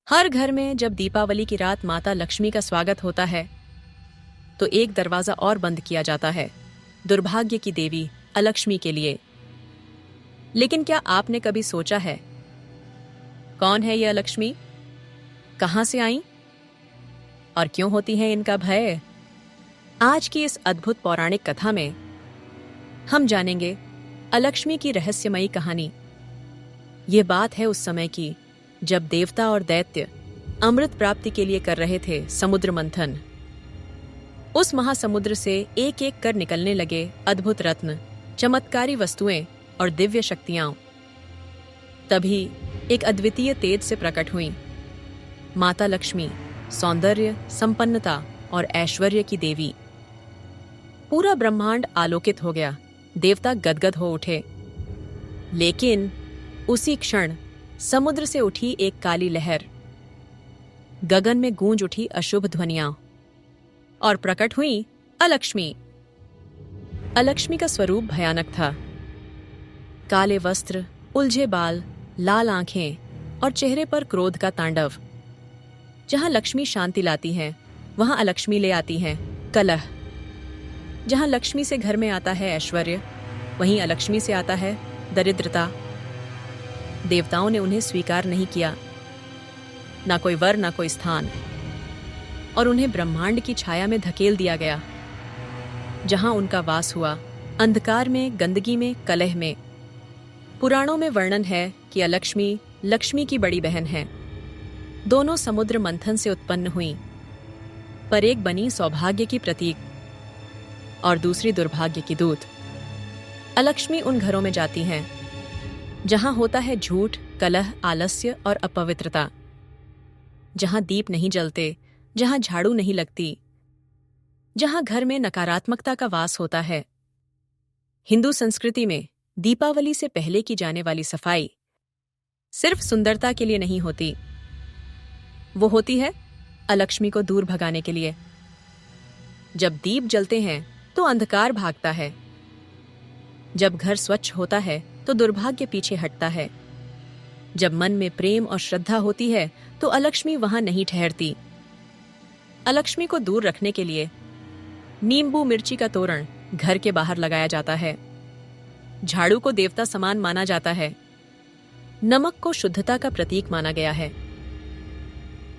हर घर में जब दीपावली की रात माता लक्ष्मी का स्वागत होता है तो एक दरवाजा और बंद किया जाता है, दुर्भाग्य की देवी अलक्ष्मी के लिए। लेकिन क्या आपने कभी सोचा है, कौन है ये अलक्ष्मी, कहां से आई और क्यों होती है इनका भय? आज की इस अद्भुत पौराणिक कथा में हम जानेंगे अलक्ष्मी की रहस्यमयी कहानी। ये बात है उस समय की जब देवता और दैत्य अमृत प्राप्ति के लिए कर रहे थे समुद्र मंथन। उस महासमुद्र से एक एक कर निकलने लगे अद्भुत रत्न, चमत्कारी वस्तुएं और दिव्य शक्तियां। तभी एक अद्वितीय तेज से प्रकट हुई माता लक्ष्मी, सौंदर्य, संपन्नता और ऐश्वर्य की देवी। पूरा ब्रह्मांड आलोकित हो गया, देवता गदगद हो उठे। लेकिन उसी क्षण समुद्र से उठी एक काली लहर, गगन में गूंज उठी अशुभ ध्वनियां और प्रकट हुई अलक्ष्मी। अलक्ष्मी का स्वरूप भयानक था। काले वस्त्र, उलझे बाल, लाल आंखें और चेहरे पर क्रोध का तांडव। जहां लक्ष्मी शांति लाती हैं, वहां अलक्ष्मी ले आती हैं कलह। जहां लक्ष्मी से घर में आता है ऐश्वर्य, वहीं अलक्ष्मी से आता है दरिद्रता। देवताओं ने उन्हें स्वीकार नहीं किया, ना कोई वर, ना कोई स्थान, और उन्हें ब्रह्मांड की छाया में धकेल दिया गया, जहां उनका वास हुआ अंधकार में, गंदगी में, कलह में। पुराणों में वर्णन है कि अलक्ष्मी लक्ष्मी की बड़ी बहन है। दोनों समुद्र मंथन से उत्पन्न हुई, पर एक बनी सौभाग्य की प्रतीक और दूसरी दुर्भाग्य की दूत। अलक्ष्मी उन घरों में जाती हैं जहां होता है झूठ, कलह, आलस्य और अपवित्रता, जहां दीप नहीं जलते, जहां झाड़ू नहीं लगती, जहां घर में नकारात्मकता का वास होता है। हिंदू संस्कृति में दीपावली से पहले की जाने वाली सफाई सिर्फ सुंदरता के लिए नहीं होती, वो होती है अलक्ष्मी को दूर भगाने के लिए। जब दीप जलते हैं तो अंधकार भागता है। जब घर स्वच्छ होता है तो दुर्भाग्य पीछे हटता है। जब मन में प्रेम और श्रद्धा होती है तो अलक्ष्मी वहां नहीं ठहरती। अलक्ष्मी को दूर रखने के लिए नींबू मिर्ची का तोरण घर के बाहर लगाया जाता है। झाड़ू को देवता समान माना जाता है। नमक को शुद्धता का प्रतीक माना गया है,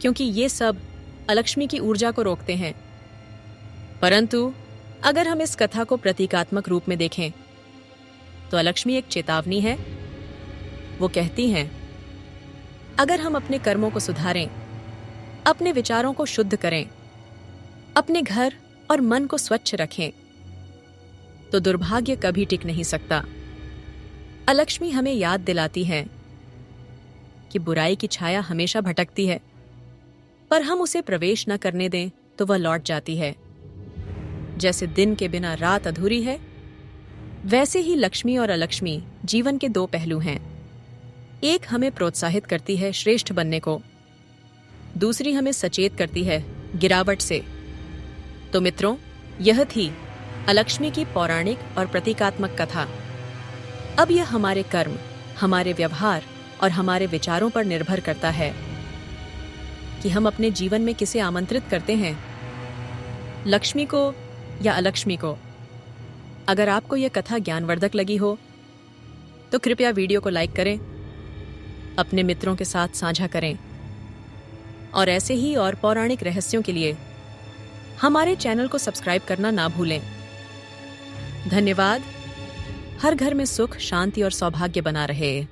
क्योंकि ये सब अलक्ष्मी की ऊर्जा को रोकते हैं। परंतु अगर हम इस कथा को प्रतीकात्मक रूप में देखें तो अलक्ष्मी एक चेतावनी है। वो कहती हैं, अगर हम अपने कर्मों को सुधारें, अपने विचारों को शुद्ध करें, अपने घर और मन को स्वच्छ रखें, तो दुर्भाग्य कभी टिक नहीं सकता। अलक्ष्मी हमें याद दिलाती है कि बुराई की छाया हमेशा भटकती है, पर हम उसे प्रवेश न करने दें तो वह लौट जाती है। जैसे दिन के बिना रात अधूरी है, वैसे ही लक्ष्मी और अलक्ष्मी जीवन के दो पहलू हैं। एक हमें प्रोत्साहित करती है श्रेष्ठ बनने को, दूसरी हमें सचेत करती है गिरावट से। तो मित्रों, यह थी अलक्ष्मी की पौराणिक और प्रतीकात्मक कथा। अब यह हमारे कर्म, हमारे व्यवहार और हमारे विचारों पर निर्भर करता है कि हम अपने जीवन में किसे आमंत्रित करते हैं, लक्ष्मी को या अलक्ष्मी को। अगर आपको यह कथा ज्ञानवर्धक लगी हो तो कृपया वीडियो को लाइक करें, अपने मित्रों के साथ साझा करें, और ऐसे ही और पौराणिक रहस्यों के लिए हमारे चैनल को सब्सक्राइब करना ना भूलें। धन्यवाद। हर घर में सुख, शांति और सौभाग्य बना रहे।